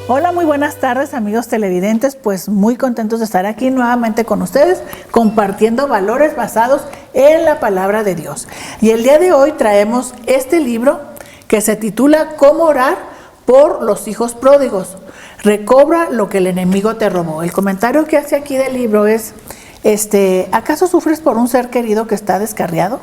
Hola, muy buenas tardes, amigos televidentes. Pues muy contentos de estar aquí nuevamente con ustedes, compartiendo valores basados en la palabra de Dios. Y el día de hoy traemos este libro que se titula ¿Cómo orar por los hijos pródigos? Recobra lo que el enemigo te robó. El comentario que hace aquí del libro es, ¿acaso sufres por un ser querido que está descarriado?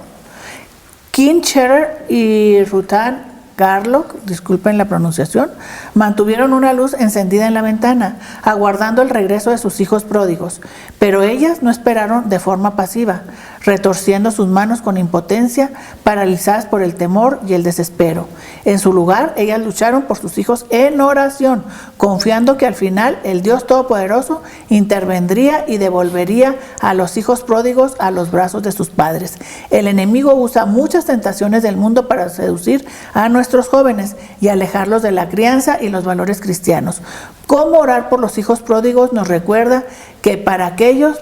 Kim Scherer y Rutan Garlock, disculpen la pronunciación, mantuvieron una luz encendida en la ventana, aguardando el regreso de sus hijos pródigos, pero ellas no esperaron de forma pasiva, retorciendo sus manos con impotencia, paralizadas por el temor y el desespero. En su lugar, ellas lucharon por sus hijos en oración, confiando que al final el Dios Todopoderoso intervendría y devolvería a los hijos pródigos a los brazos de sus padres. El enemigo usa muchas tentaciones del mundo para seducir a nuestros jóvenes y alejarlos de la crianza y los valores cristianos. Cómo orar por los hijos pródigos nos recuerda que para aquellos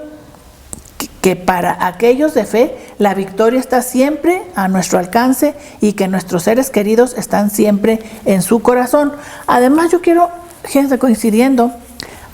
de fe la victoria está siempre a nuestro alcance y que nuestros seres queridos están siempre en su corazón. Además, yo quiero, gente, coincidiendo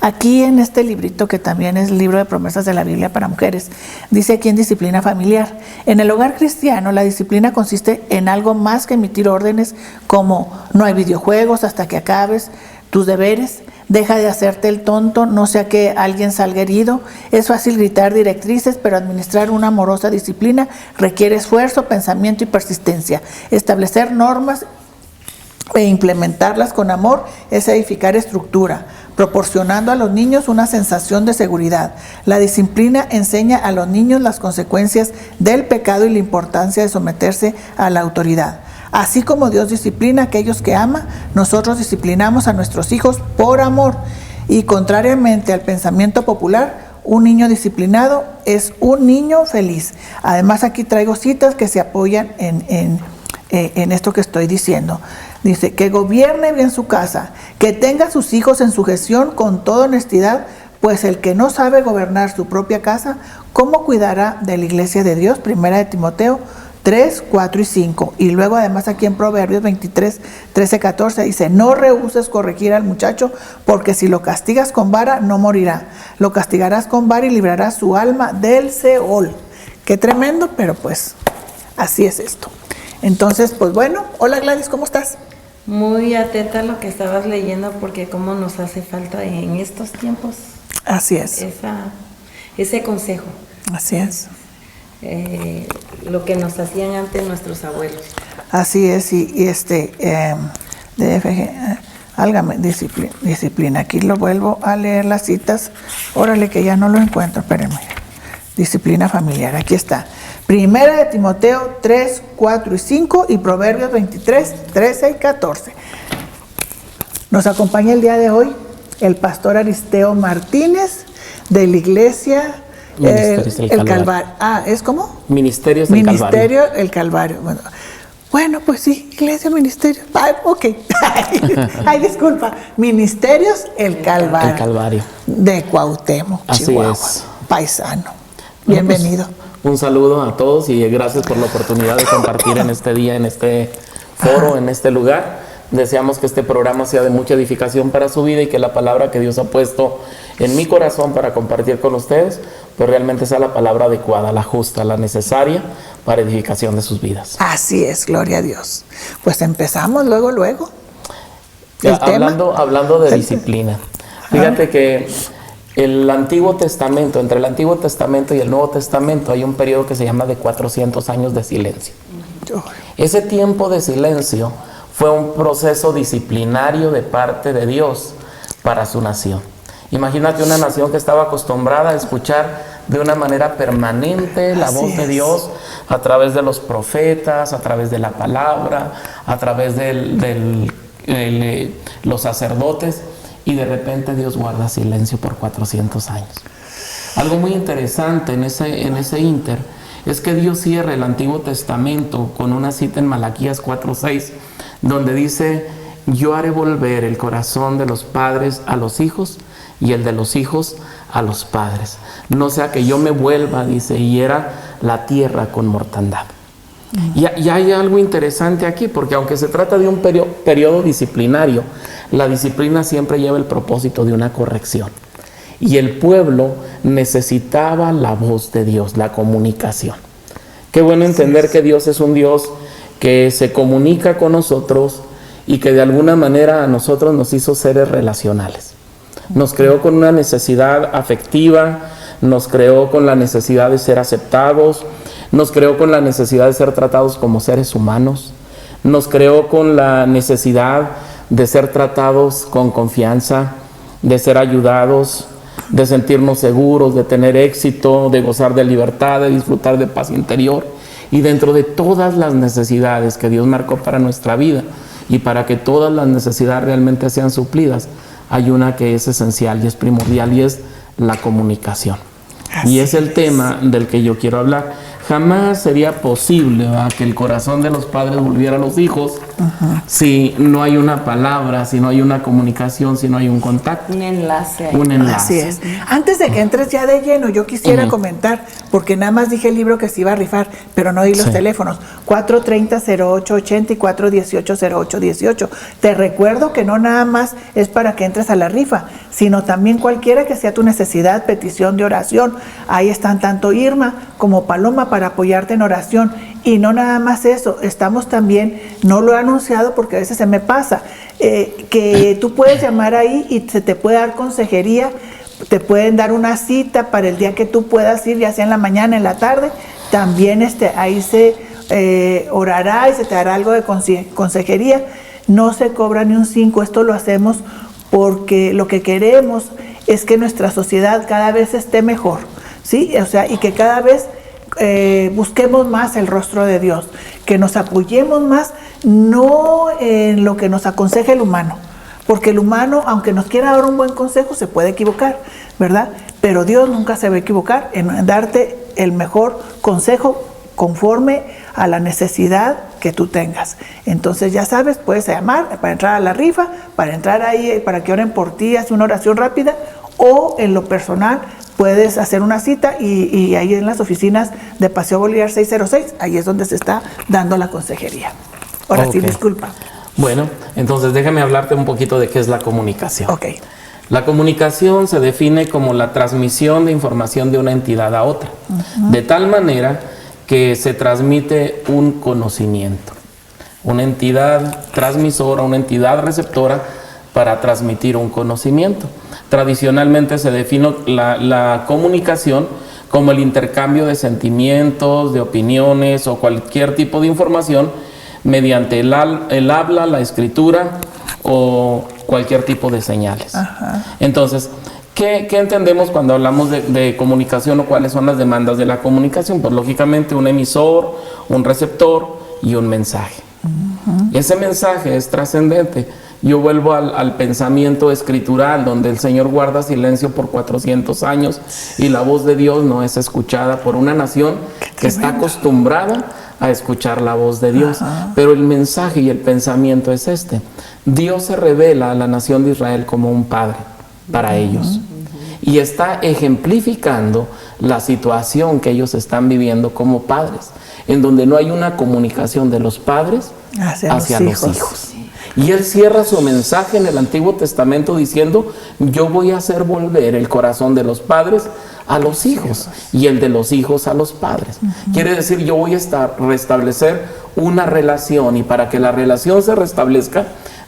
aquí en este librito, que también es el libro de promesas de la Biblia para mujeres, dice aquí en disciplina familiar: en el hogar cristiano la disciplina consiste en algo más que emitir órdenes como no hay videojuegos hasta que acabes tus deberes, deja de hacerte el tonto, no sea que alguien salga herido. Es fácil gritar directrices, pero administrar una amorosa disciplina requiere esfuerzo, pensamiento y persistencia. Establecer normas e implementarlas con amor es edificar estructura, proporcionando a los niños una sensación de seguridad. La disciplina enseña a los niños las consecuencias del pecado y la importancia de someterse a la autoridad. Así como Dios disciplina a aquellos que ama, nosotros disciplinamos a nuestros hijos por amor. Y contrariamente al pensamiento popular, un niño disciplinado es un niño feliz. Además, aquí traigo citas que se apoyan en esto que estoy diciendo. Dice: que gobierne bien su casa, que tenga a sus hijos en sujeción con toda honestidad, pues el que no sabe gobernar su propia casa, ¿cómo cuidará de la iglesia de Dios? Primera de Timoteo 3, 4 y 5. Y luego además aquí en Proverbios 23, 13, 14 dice: no rehuses corregir al muchacho, porque si lo castigas con vara no morirá. Lo castigarás con vara y librarás su alma del Seol. Qué tremendo, pero pues así es esto. Entonces, pues bueno, hola Gladys, ¿cómo estás? Muy atenta a lo que estabas leyendo, porque cómo nos hace falta en estos tiempos. Así es. Ese consejo. Así es. Lo que nos hacían antes nuestros abuelos. Así es, álgame, disciplina. Aquí lo vuelvo a leer las citas. Órale, que ya no lo encuentro, espérenme. Disciplina familiar, aquí está. Primera de Timoteo 3, 4 y 5 y Proverbios 23, 13 y 14. Nos acompaña el día de hoy el pastor Aristeo Martínez de la iglesia el Calvario. ¿Es cómo? Ministerios del Calvario. Ministerio el Calvario. Bueno, pues sí, iglesia, ministerio. Ok. Ay, disculpa. Ministerios el Calvario. El Calvario. De Cuauhtémoc, Así Chihuahua. Es. Paisano. Bienvenido. Pues, un saludo a todos y gracias por la oportunidad de compartir en este día, en este foro, en este lugar. Deseamos que este programa sea de mucha edificación para su vida y que la palabra que Dios ha puesto en mi corazón para compartir con ustedes, pues realmente sea la palabra adecuada, la justa, la necesaria para edificación de sus vidas. Así es, gloria a Dios. Pues empezamos luego. Hablando de disciplina. Fíjate que el Antiguo Testamento, entre el Antiguo Testamento y el Nuevo Testamento hay un periodo que se llama de 400 años de silencio. Ese tiempo de silencio fue un proceso disciplinario de parte de Dios para su nación. Imagínate una nación que estaba acostumbrada a escuchar de una manera permanente la voz de Dios a través de los profetas, a través de la palabra, a través de los sacerdotes, y de repente Dios guarda silencio por 400 años. Algo muy interesante en ese ínter es que Dios cierra el Antiguo Testamento con una cita en Malaquías 4:6, donde dice: yo haré volver el corazón de los padres a los hijos y el de los hijos a los padres, no sea que yo me vuelva, dice, y hiera la tierra con mortandad. Y hay algo interesante aquí, porque aunque se trata de un periodo disciplinario, la disciplina siempre lleva el propósito de una corrección. Y el pueblo necesitaba la voz de Dios, la comunicación. Qué bueno entender que Dios es un Dios que se comunica con nosotros y que de alguna manera a nosotros nos hizo seres relacionales. Nos creó con una necesidad afectiva, nos creó con la necesidad de ser aceptados, nos creó con la necesidad de ser tratados como seres humanos, nos creó con la necesidad de ser tratados con confianza, de ser ayudados, de sentirnos seguros, de tener éxito, de gozar de libertad, de disfrutar de paz interior. Y dentro de todas las necesidades que Dios marcó para nuestra vida y para que todas las necesidades realmente sean suplidas, hay una que es esencial y es primordial, y es la comunicación. Y es el tema del que yo quiero hablar. Jamás sería posible, ¿verdad?, que el corazón de los padres volviera a los hijos si no hay una palabra, si no hay una comunicación, si no hay un contacto. Un enlace. Un enlace. Así es. Antes de que entres ya de lleno, yo quisiera comentar, porque nada más dije el libro que se iba a rifar, pero no di los teléfonos. 430-0880 y 418-0818. Te recuerdo que no nada más es para que entres a la rifa, sino también cualquiera que sea tu necesidad, petición de oración. Ahí están tanto Irma como Paloma para apoyarte en oración. Y no nada más eso, estamos también, no lo he anunciado porque a veces se me pasa, que tú puedes llamar ahí y se te puede dar consejería, te pueden dar una cita para el día que tú puedas ir, ya sea en la mañana, en la tarde. También ahí se orará y se te dará algo de consejería. No se cobra ni un 5, esto lo hacemos porque lo que queremos es que nuestra sociedad cada vez esté mejor, ¿sí? O sea, y que cada vez busquemos más el rostro de Dios, que nos apoyemos más, no en lo que nos aconseja el humano, porque el humano, aunque nos quiera dar un buen consejo, se puede equivocar, ¿verdad? Pero Dios nunca se va a equivocar en darte el mejor consejo conforme a la necesidad que tú tengas. Entonces ya sabes, puedes llamar para entrar a la rifa, para entrar ahí, para que oren por ti, haz una oración rápida, o en lo personal puedes hacer una cita y ahí en las oficinas de Paseo Bolívar 606, ahí es donde se está dando la consejería. Ahora sí, disculpa. Bueno, entonces déjame hablarte un poquito de qué es la comunicación. Ok. La comunicación se define como la transmisión de información de una entidad a otra, de tal manera que se transmite un conocimiento. Una entidad transmisora, una entidad receptora para transmitir un conocimiento. Tradicionalmente se define la comunicación como el intercambio de sentimientos, de opiniones o cualquier tipo de información mediante el habla, la escritura o cualquier tipo de señales. Entonces, ¿qué entendemos cuando hablamos de comunicación o cuáles son las demandas de la comunicación? Pues lógicamente un emisor, un receptor y un mensaje. Ese mensaje es trascendente. Yo vuelvo al pensamiento escritural, donde el Señor guarda silencio por 400 años y la voz de Dios no es escuchada por una nación que está acostumbrada a escuchar la voz de Dios. Pero el mensaje y el pensamiento es este: Dios se revela a la nación de Israel como un padre para ellos. Y está ejemplificando la situación que ellos están viviendo como padres, en donde no hay una comunicación de los padres hacia los hijos. Y él cierra su mensaje en el Antiguo Testamento diciendo: yo voy a hacer volver el corazón de los padres a los hijos y el de los hijos a los padres. Quiere decir, yo voy a restablecer una relación, y para que la relación se restablezca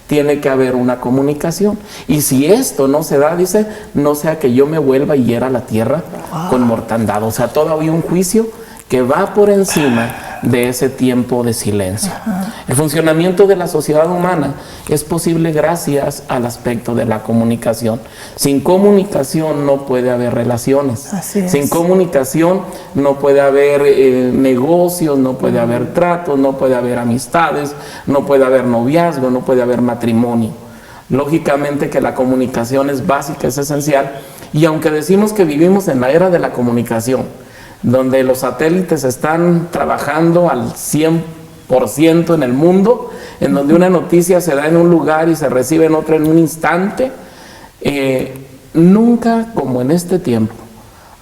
tiene que haber una comunicación. Y si esto no se da, dice, no sea que yo me vuelva y hiera la tierra con mortandad. O sea, todavía un juicio que va por encima de ese tiempo de silencio. El funcionamiento de la sociedad humana es posible gracias al aspecto de la comunicación. Sin comunicación no puede haber relaciones. Sin comunicación no puede haber negocios, no puede haber tratos, no puede haber amistades, no puede haber noviazgo, no puede haber matrimonio. Lógicamente que la comunicación es básica, es esencial, y aunque decimos que vivimos en la era de la comunicación, donde los satélites están trabajando al 100% en el mundo, en donde una noticia se da en un lugar y se recibe en otro en un instante, nunca como en este tiempo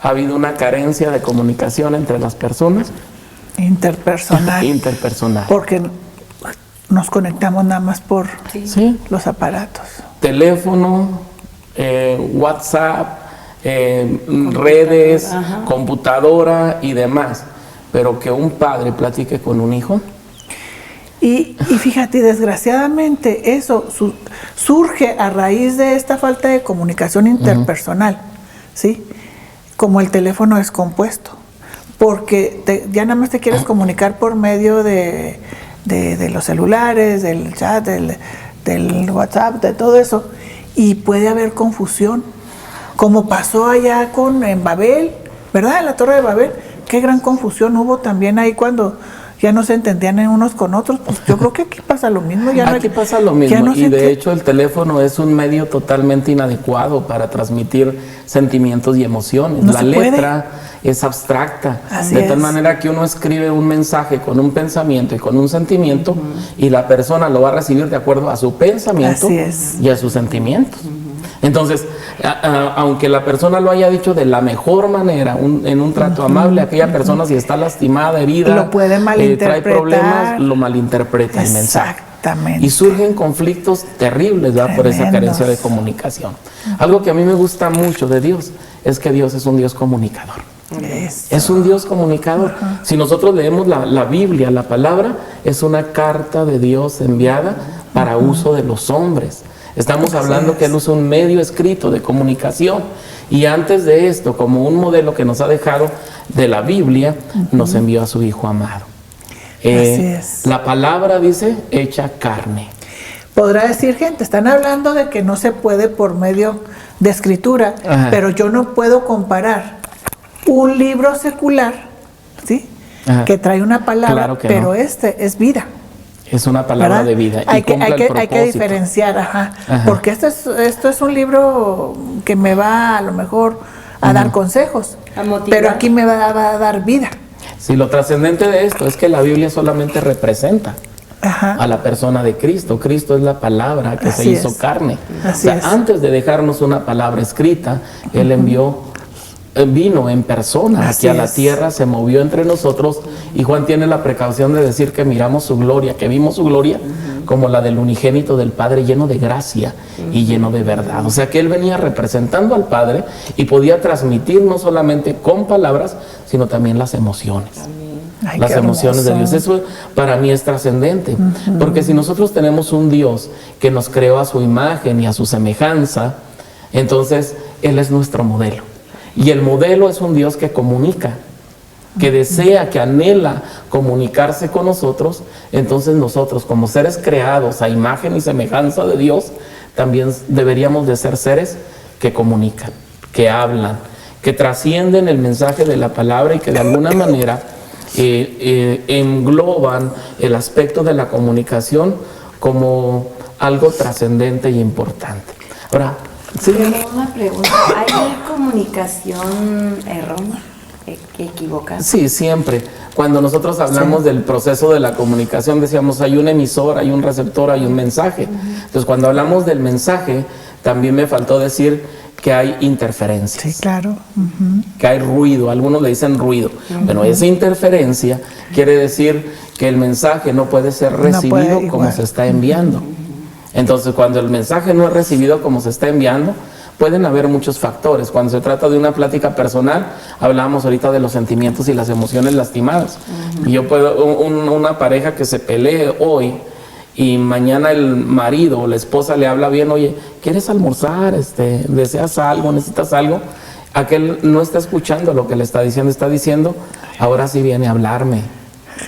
ha habido una carencia de comunicación entre las personas. Interpersonal. Porque nos conectamos nada más por los aparatos. teléfono, WhatsApp, redes, computadora y demás. Pero que un padre platique con un hijo. Y fíjate, desgraciadamente eso surge a raíz de esta falta de comunicación interpersonal, ¿sí? Como el teléfono descompuesto, porque ya nada más te quieres comunicar por medio de los celulares, del chat, del WhatsApp, de todo eso, y puede haber confusión, como pasó allá en Babel, ¿verdad? En la Torre de Babel, qué gran confusión hubo también ahí cuando ya no se entendían unos con otros. Pues yo creo que aquí pasa lo mismo. Aquí pasa lo mismo, y de hecho el teléfono es un medio totalmente inadecuado para transmitir sentimientos y emociones. La letra es abstracta, de tal manera que uno escribe un mensaje con un pensamiento y con un sentimiento, y la persona lo va a recibir de acuerdo a su pensamiento y a sus sentimientos. Entonces, aunque la persona lo haya dicho de la mejor manera, en un trato amable, aquella persona, si está lastimada, herida, lo puede malinterpretar, trae problemas, lo malinterpreta el mensaje. Y surgen conflictos terribles, ¿verdad? Por esa carencia de comunicación. Algo que a mí me gusta mucho de Dios es que Dios es un Dios comunicador. Es un Dios comunicador. Si nosotros leemos la Biblia, la palabra es una carta de Dios enviada para uso de los hombres. Estamos hablando que Él usa un medio escrito de comunicación, y antes de esto, como un modelo que nos ha dejado de la Biblia, nos envió a su Hijo amado. La palabra dice hecha carne. Podrá decir gente, están hablando de que no se puede por medio de escritura, pero yo no puedo comparar un libro secular, ¿sí? Que trae una palabra, pero este es vida. Es una palabra de vida. Hay que diferenciar, porque esto es un libro que me va a lo mejor a dar consejos, pero aquí me va a dar vida. Sí, lo trascendente de esto es que la Biblia solamente representa a la persona de Cristo. Cristo es la palabra que se hizo carne. Antes de dejarnos una palabra escrita, Él vino en persona aquí a la tierra, se movió entre nosotros, y Juan tiene la precaución de decir que miramos su gloria, que vimos su gloria como la del unigénito del Padre, lleno de gracia y lleno de verdad. O sea que Él venía representando al Padre y podía transmitir no solamente con palabras, sino también las emociones. Las emociones de Dios. Eso para mí es trascendente, porque si nosotros tenemos un Dios que nos creó a su imagen y a su semejanza, entonces Él es nuestro modelo. Y el modelo es un Dios que comunica, que desea, que anhela comunicarse con nosotros. Entonces nosotros, como seres creados a imagen y semejanza de Dios, también deberíamos de ser seres que comunican, que hablan, que trascienden el mensaje de la palabra y que de alguna manera engloban el aspecto de la comunicación como algo trascendente y importante. Ahora, tengo una pregunta. ¿Hay comunicación errónea, equivocada? Sí, siempre. Cuando nosotros hablamos del proceso de la comunicación, decíamos hay un emisor, hay un receptor, hay un mensaje. Entonces, cuando hablamos del mensaje, también me faltó decir que hay interferencias. Sí, claro. Que hay ruido, algunos le dicen ruido. Bueno, esa interferencia quiere decir que el mensaje no puede ser recibido como se está enviando. Entonces, cuando el mensaje no es recibido como se está enviando, pueden haber muchos factores. Cuando se trata de una plática personal, hablábamos ahorita de los sentimientos y las emociones lastimadas. Y yo puedo, una pareja que se pelee hoy y mañana el marido o la esposa le habla bien, oye, ¿quieres almorzar? ¿Deseas algo? ¿Necesitas algo? Aquel no está escuchando lo que le está diciendo, ahora sí viene a hablarme.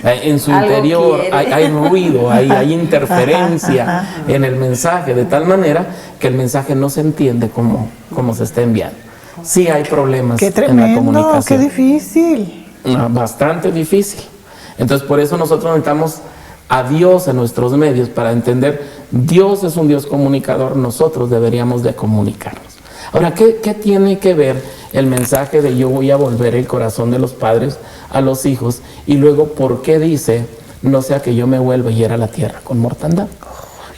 En su interior hay ruido, hay interferencia en el mensaje, de tal manera que el mensaje no se entiende como se está enviando. Sí hay problemas en la comunicación. ¡Qué difícil! Bastante difícil. Entonces, por eso nosotros necesitamos a Dios en nuestros medios para entender, Dios es un Dios comunicador, nosotros deberíamos de comunicarnos. Ahora, ¿qué tiene que ver el mensaje de yo voy a volver el corazón de los padres a los hijos? Y luego, ¿por qué dice, no sea que yo me vuelva y hiera la tierra con mortandad?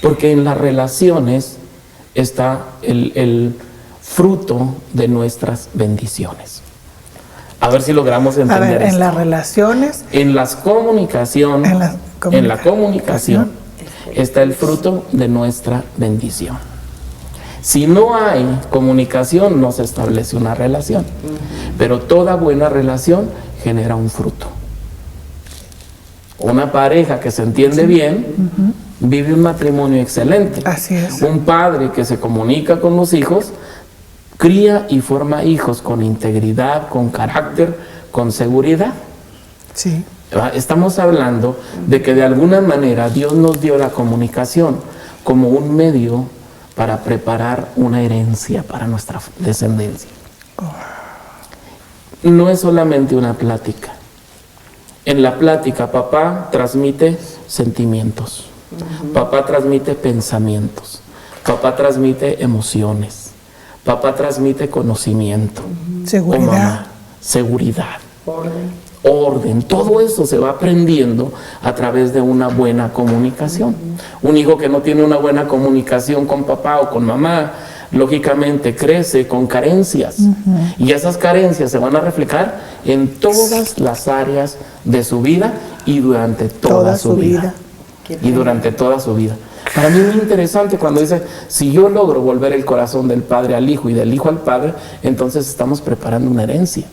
Porque en las relaciones está el fruto de nuestras bendiciones. A ver si logramos entender esto. En las relaciones. En la comunicación está el fruto de nuestra bendición. Si no hay comunicación, no se establece una relación. Pero toda buena relación genera un fruto. Una pareja que se entiende bien, vive un matrimonio excelente. Así es. Un padre que se comunica con los hijos, cría y forma hijos con integridad, con carácter, con seguridad. Sí. Estamos hablando de que de alguna manera Dios nos dio la comunicación como un medio para preparar una herencia para nuestra descendencia. No es solamente una plática. En la plática, papá transmite sentimientos, papá transmite pensamientos, papá transmite emociones, papá transmite conocimiento, Seguridad. o mamá, seguridad, orden. Todo eso se va aprendiendo a través de una buena comunicación. Un hijo que no tiene una buena comunicación con papá o con mamá, lógicamente crece con carencias, y esas carencias se van a reflejar en todas las áreas de su vida y durante toda su vida. Y durante toda su vida. Para mí es muy interesante cuando dice, si yo logro volver el corazón del padre al hijo y del hijo al padre, entonces estamos preparando una herencia.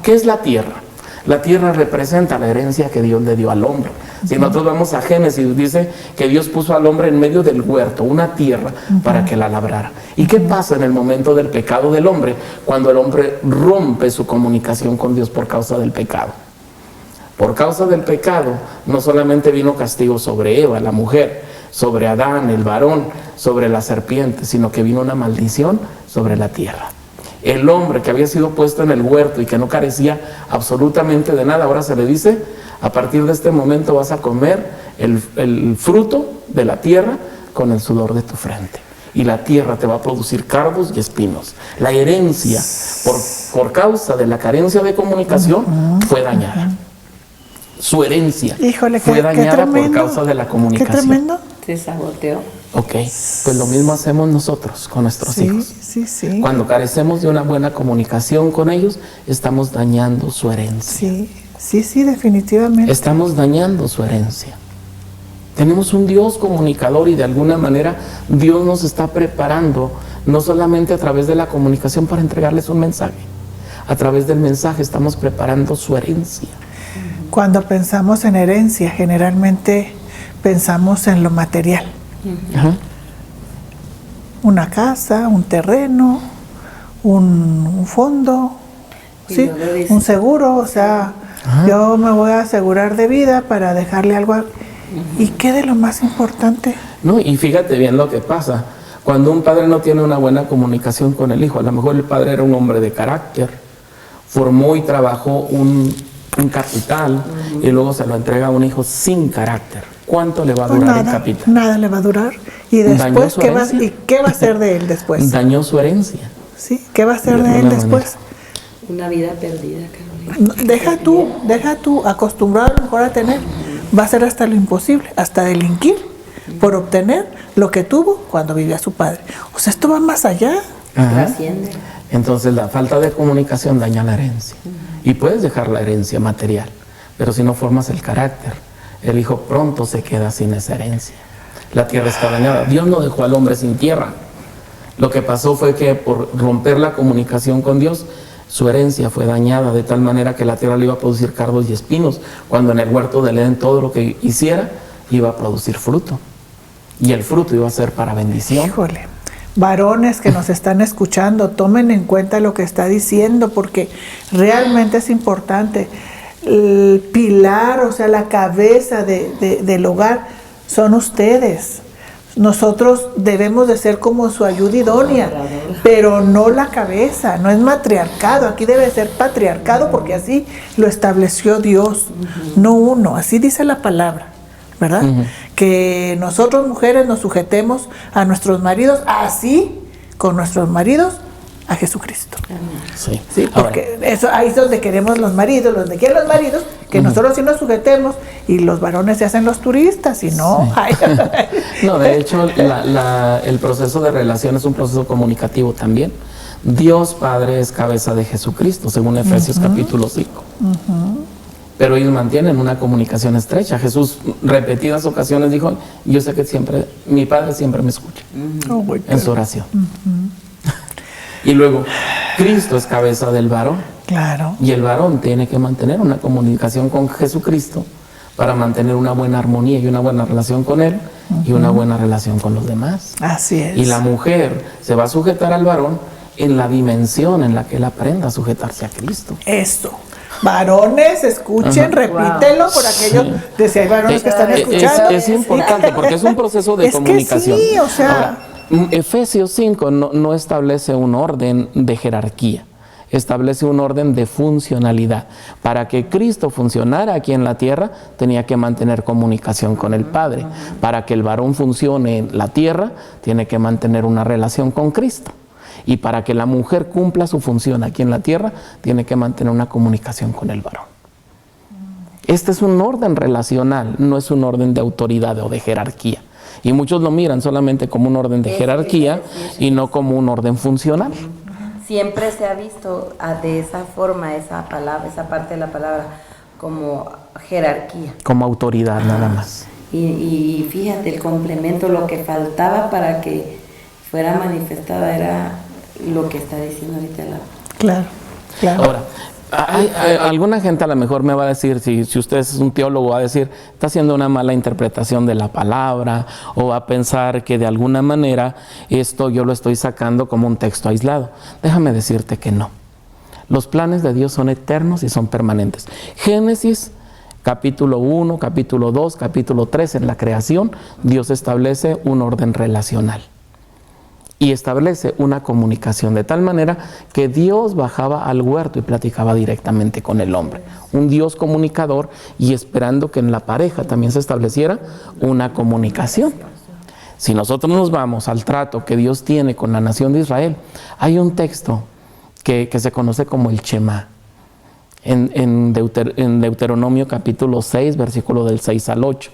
¿Qué es la tierra? La tierra representa la herencia que Dios le dio al hombre. Si nosotros vamos a Génesis, dice que Dios puso al hombre en medio del huerto, una tierra, para que la labrara. ¿Y qué pasa en el momento del pecado del hombre? Cuando el hombre rompe su comunicación con Dios por causa del pecado. Por causa del pecado, no solamente vino castigo sobre Eva, la mujer, sobre Adán, el varón, sobre la serpiente, sino que vino una maldición sobre la tierra. El hombre que había sido puesto en el huerto y que no carecía absolutamente de nada, ahora se le dice, a partir de este momento vas a comer el fruto de la tierra con el sudor de tu frente. Y la tierra te va a producir cardos y espinos. La herencia, por causa de la carencia de comunicación, fue dañada. Su herencia fue dañada por causa de la comunicación. Qué tremendo. Se saboteó. Ok, pues lo mismo hacemos nosotros con nuestros hijos. Sí. Cuando carecemos de una buena comunicación con ellos, estamos dañando su herencia. Sí, definitivamente. Estamos dañando su herencia. Tenemos un Dios comunicador y de alguna manera Dios nos está preparando, no solamente a través de la comunicación para entregarles un mensaje. A través del mensaje estamos preparando su herencia. Cuando pensamos en herencia, generalmente pensamos en lo material. Ajá. Una casa, un terreno, un fondo, ¿sí? Un seguro, o sea, yo me voy a asegurar de vida para dejarle algo. ¿Y qué de lo más importante? No, y fíjate bien lo que pasa. Cuando un padre no tiene una buena comunicación con el hijo, a lo mejor el padre era un hombre de carácter, formó y trabajó un capital y luego se lo entrega a un hijo sin carácter. ¿Cuánto le va a durar el capital? Nada le va a durar. Y después, ¿qué va a hacer de él después? Dañó su herencia. ¿Sí? ¿Qué va a hacer de él después? Una vida perdida, Carolina. Deja tú acostumbrado a lo mejor a tener. Va a ser hasta lo imposible, hasta delinquir por obtener lo que tuvo cuando vivía su padre. O sea, esto va más allá. Trasciende. Entonces la falta de comunicación daña la herencia. Y puedes dejar la herencia material, pero si no formas el carácter, el hijo pronto se queda sin esa herencia. La tierra está dañada. Dios no dejó al hombre sin tierra. Lo que pasó fue que por romper la comunicación con Dios, su herencia fue dañada de tal manera que la tierra le iba a producir cardos y espinos, cuando en el huerto del Edén todo lo que hiciera iba a producir fruto. Y el fruto iba a ser para bendición. Híjole. Varones que nos están escuchando, tomen en cuenta lo que está diciendo, porque realmente es importante. El pilar, o sea, la cabeza del hogar son ustedes. Nosotros debemos de ser como su ayuda idónea, pero no la cabeza, no es matriarcado. Aquí debe ser patriarcado porque así lo estableció Dios, no uno. Así dice la palabra, ¿verdad? Que nosotros mujeres nos sujetemos a nuestros maridos, así con nuestros maridos a Jesucristo. Sí. Sí, porque eso, ahí es donde queremos los maridos, donde quieren los maridos, que nosotros sí nos sujetemos y los varones se hacen los turistas, y no. No, de hecho, el proceso de relación es un proceso comunicativo también. Dios Padre es cabeza de Jesucristo, según Efesios capítulo 5. pero ellos mantienen una comunicación estrecha. Jesús repetidas ocasiones dijo, yo sé que siempre, mi Padre siempre me escucha en su oración. Y luego, Cristo es cabeza del varón. Claro. Y el varón tiene que mantener una comunicación con Jesucristo para mantener una buena armonía y una buena relación con Él y una buena relación con los demás. Así es. Y la mujer se va a sujetar al varón en la dimensión en la que él aprenda a sujetarse a Cristo. Esto. Varones, escuchen, repítelo por aquellos de si hay varones que están escuchando. Es importante porque es un proceso de comunicación. Que sí, o sea. Ahora, Efesios 5 no establece un orden de jerarquía, establece un orden de funcionalidad. Para que Cristo funcionara aquí en la tierra, tenía que mantener comunicación con el Padre. Para que el varón funcione en la tierra, tiene que mantener una relación con Cristo. Y para que la mujer cumpla su función aquí en la tierra, tiene que mantener una comunicación con el varón. Este es un orden relacional, no es un orden de autoridad o de jerarquía. Y muchos lo miran solamente como un orden de jerarquía y no como un orden funcional. Siempre se ha visto de esa forma, esa palabra, esa parte de la palabra, como jerarquía. Como autoridad nada más. Y fíjate, el complemento, lo que faltaba para que fuera manifestada era lo que está diciendo ahorita la... Claro, claro. Ahora, alguna gente a lo mejor me va a decir, si usted es un teólogo, va a decir, está haciendo una mala interpretación de la palabra, o va a pensar que de alguna manera esto yo lo estoy sacando como un texto aislado. Déjame decirte que no. Los planes de Dios son eternos y son permanentes. Génesis, capítulo 1, capítulo 2, capítulo 3, en la creación, Dios establece un orden relacional. Y establece una comunicación de tal manera que Dios bajaba al huerto y platicaba directamente con el hombre. Un Dios comunicador y esperando que en la pareja también se estableciera una comunicación. Si nosotros nos vamos al trato que Dios tiene con la nación de Israel, hay un texto que se conoce como el Shema. En Deuteronomio capítulo 6, versículo del 6 al 8.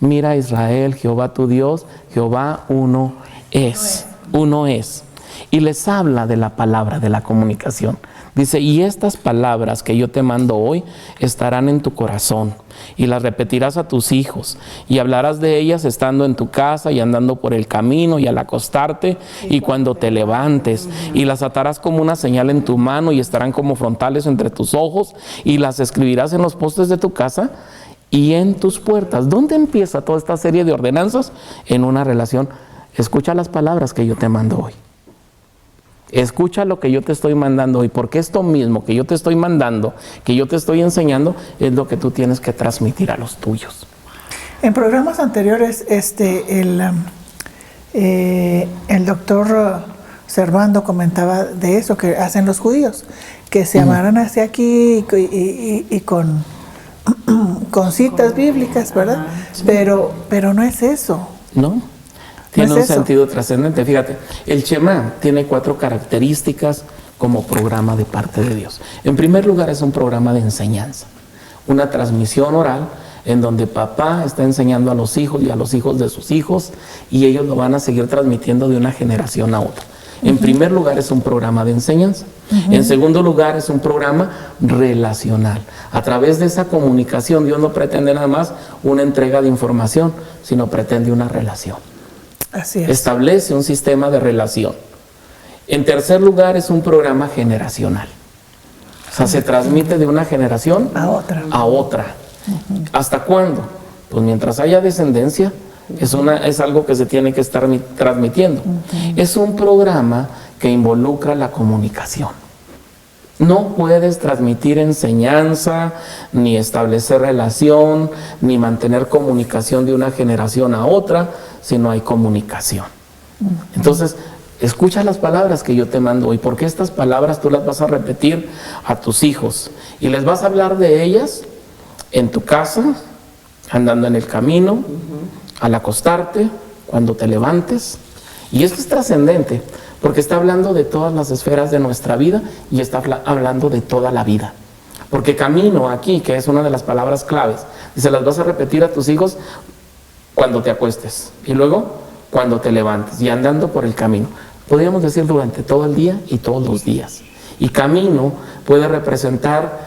Mira Israel, Jehová tu Dios, Jehová uno es. Uno es. Y les habla de la palabra, de la comunicación. Dice, y estas palabras que yo te mando hoy estarán en tu corazón y las repetirás a tus hijos y hablarás de ellas estando en tu casa y andando por el camino y al acostarte y cuando te levantes, y las atarás como una señal en tu mano y estarán como frontales entre tus ojos y las escribirás en los postes de tu casa y en tus puertas. ¿Dónde empieza toda esta serie de ordenanzas? En una relación. Escucha las palabras que yo te mando hoy. Escucha lo que yo te estoy mandando hoy, porque esto mismo que yo te estoy mandando, que yo te estoy enseñando, es lo que tú tienes que transmitir a los tuyos. En programas anteriores, el doctor Servando comentaba de eso que hacen los judíos, que se amaran hacia aquí y con citas bíblicas, ¿verdad? Sí. Pero no es eso. No. Tiene un sentido trascendente. Fíjate, el Shema tiene 4 características como programa de parte de Dios. En primer lugar, es un programa de enseñanza, una transmisión oral en donde papá está enseñando a los hijos y a los hijos de sus hijos y ellos lo van a seguir transmitiendo de una generación a otra. En primer lugar, es un programa de enseñanza. En segundo lugar, es un programa relacional. A través de esa comunicación, Dios no pretende nada más una entrega de información, sino pretende una relación. Así es. Establece un sistema de relación. En tercer lugar, es un programa generacional. O sea, se transmite de una generación a otra. ¿Hasta cuándo? Pues mientras haya descendencia, es algo que se tiene que estar transmitiendo. Es un programa que involucra la comunicación. No puedes transmitir enseñanza, ni establecer relación, ni mantener comunicación de una generación a otra, si no hay comunicación. Entonces, escucha las palabras que yo te mando hoy, porque estas palabras tú las vas a repetir a tus hijos y les vas a hablar de ellas en tu casa, andando en el camino, al acostarte, cuando te levantes. Y esto es trascendente, porque está hablando de todas las esferas de nuestra vida y está hablando de toda la vida. Porque camino aquí, que es una de las palabras claves, y se las vas a repetir a tus hijos cuando te acuestes y luego cuando te levantes y andando por el camino. Podríamos decir durante todo el día y todos los días. Y camino puede representar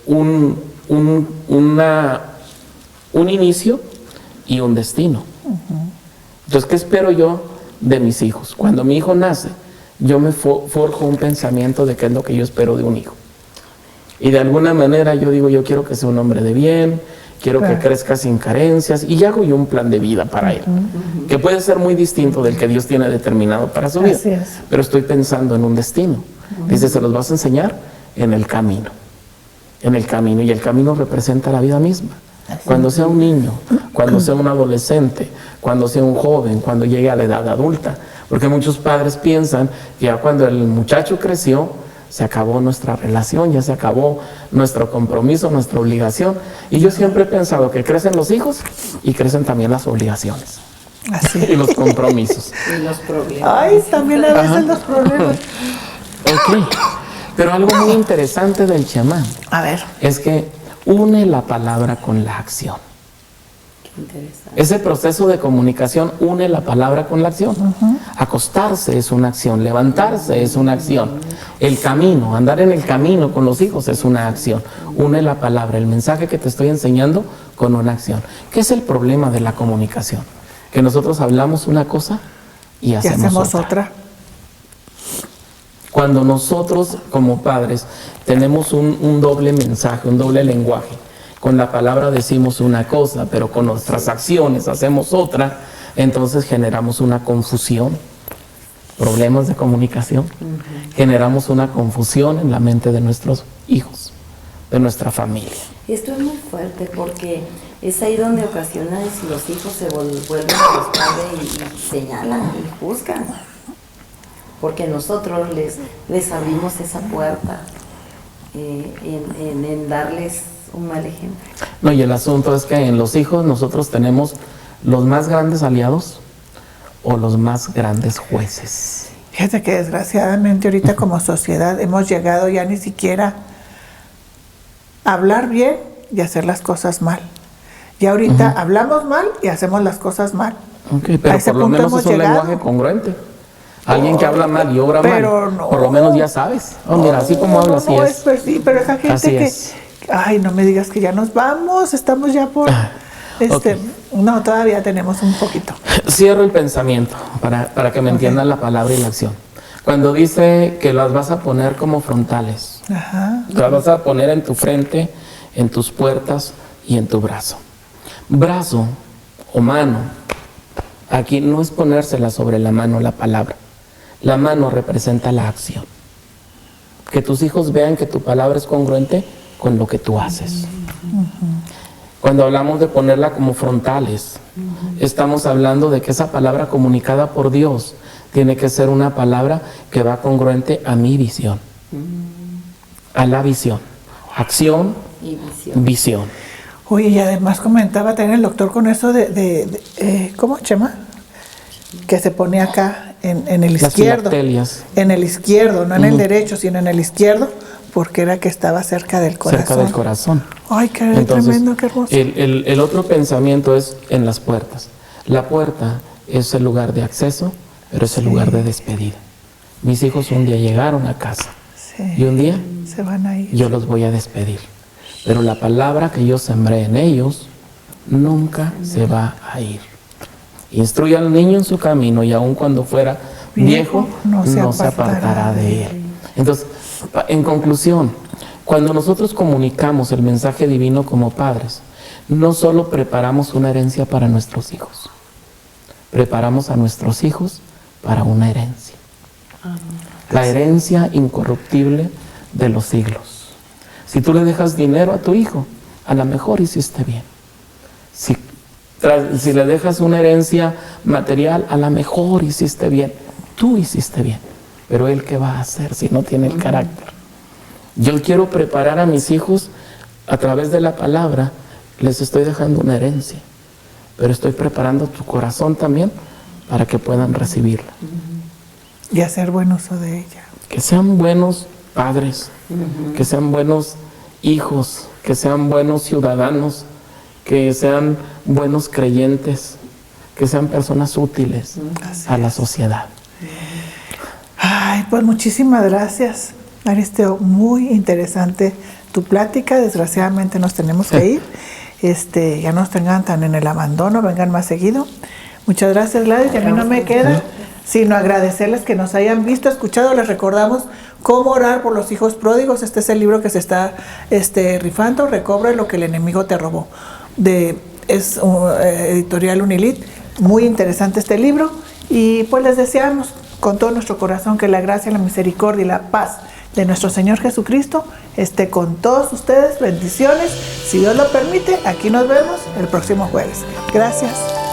un inicio y un destino. Entonces, ¿qué espero yo de mis hijos? Cuando mi hijo nace, yo me forjo un pensamiento de qué es lo que yo espero de un hijo. Y de alguna manera yo digo, yo quiero que sea un hombre de bien, quiero que crezca sin carencias, y hago yo un plan de vida para él, que puede ser muy distinto del que Dios tiene determinado para su vida. Pero estoy pensando en un destino. Dice, se los vas a enseñar en el camino. En el camino, y el camino representa la vida misma. Cuando sea un niño, cuando sea un adolescente, cuando sea un joven, cuando llegue a la edad adulta. Porque muchos padres piensan que ya cuando el muchacho creció, se acabó nuestra relación, ya se acabó nuestro compromiso, nuestra obligación. Y yo siempre he pensado que crecen los hijos y crecen también las obligaciones. Así. Y los compromisos. Y los problemas. Ay, también a veces los problemas. Ok. Pero algo muy interesante del chamán A ver. es que une la palabra con la acción. Qué interesante. Ese proceso de comunicación une la palabra con la acción. Acostarse es una acción, levantarse es una acción. El camino, andar en el camino con los hijos es una acción. Une la palabra, el mensaje que te estoy enseñando con una acción. ¿Qué es el problema de la comunicación? Que nosotros hablamos una cosa y hacemos otra. Cuando nosotros como padres tenemos un doble mensaje, un doble lenguaje, con la palabra decimos una cosa, pero con nuestras acciones hacemos otra, entonces generamos una confusión, problemas de comunicación, generamos una confusión en la mente de nuestros hijos, de nuestra familia. Esto es muy fuerte porque es ahí donde ocasionan si los hijos se vuelven a los padres y señalan y juzgan. Porque nosotros les abrimos esa puerta en darles un mal ejemplo. No, y el asunto es que en los hijos nosotros tenemos los más grandes aliados o los más grandes jueces. Fíjate que desgraciadamente ahorita como sociedad hemos llegado ya ni siquiera a hablar bien y hacer las cosas mal. Y ahorita hablamos mal y hacemos las cosas mal. Okay, pero por lo menos es un lenguaje congruente. Alguien que habla mal y obra mal, no, por lo menos ya sabes. Oh, mira, así como habla, así es. Pues sí, pero esa gente Así que... es. Ay, no me digas que ya nos vamos, estamos ya por... Okay. No, todavía tenemos un poquito. Cierro el pensamiento para que me entiendan la palabra y la acción. Cuando dice que las vas a poner como frontales, las vas a poner en tu frente, en tus puertas y en tu brazo. Brazo o mano, aquí no es ponérsela sobre la mano la palabra. La mano representa la acción. Que tus hijos vean que tu palabra es congruente con lo que tú haces. Cuando hablamos de ponerla como frontales, estamos hablando de que esa palabra comunicada por Dios tiene que ser una palabra que va congruente a mi visión, a la visión. Acción Y visión. Oye, y además comentaba también el doctor con eso ¿cómo se llama? Que se pone acá en el Las izquierdo. filactelias. En el izquierdo, no en el derecho, sino en el izquierdo, porque era que estaba cerca del corazón. Cerca del corazón. Ay, qué Entonces, tremendo, qué hermoso. El otro pensamiento es en las puertas. La puerta es el lugar de acceso, pero es el lugar de despedida. Mis hijos un día llegaron a casa y un día se van a ir. yo los voy a despedir. Pero la palabra que yo sembré en ellos nunca se va a ir. Instruye al niño en su camino y aun cuando fuera viejo, no se apartará de él. Entonces, en conclusión, cuando nosotros comunicamos el mensaje divino como padres, no solo preparamos una herencia para nuestros hijos, preparamos a nuestros hijos para una herencia. La herencia incorruptible de los siglos. Si tú le dejas dinero a tu hijo, a lo mejor hiciste bien. Si le dejas una herencia material, a lo mejor hiciste bien. Tú hiciste bien. Pero él, ¿qué va a hacer si no tiene el carácter? Yo quiero preparar a mis hijos a través de la palabra. Les estoy dejando una herencia. Pero estoy preparando tu corazón también para que puedan recibirla. Y hacer buen uso de ella. Que sean buenos padres, que sean buenos hijos, que sean buenos ciudadanos, que sean buenos creyentes, que sean personas útiles a la sociedad. Ay, pues muchísimas gracias, Aristeo. Muy interesante tu plática. Desgraciadamente nos tenemos que ir. Ya no nos tengan tan en el abandono, vengan más seguido. Muchas gracias, Gladys. Y a mí no me queda sino agradecerles que nos hayan visto, escuchado. Les recordamos cómo orar por los hijos pródigos. Este es el libro que se está rifando. Recobra lo que el enemigo te robó. Es editorial Unilit. Muy interesante este libro. Y pues les deseamos con todo nuestro corazón que la gracia, la misericordia y la paz de nuestro Señor Jesucristo esté con todos ustedes. Bendiciones. Si Dios lo permite, aquí nos vemos el próximo jueves. Gracias.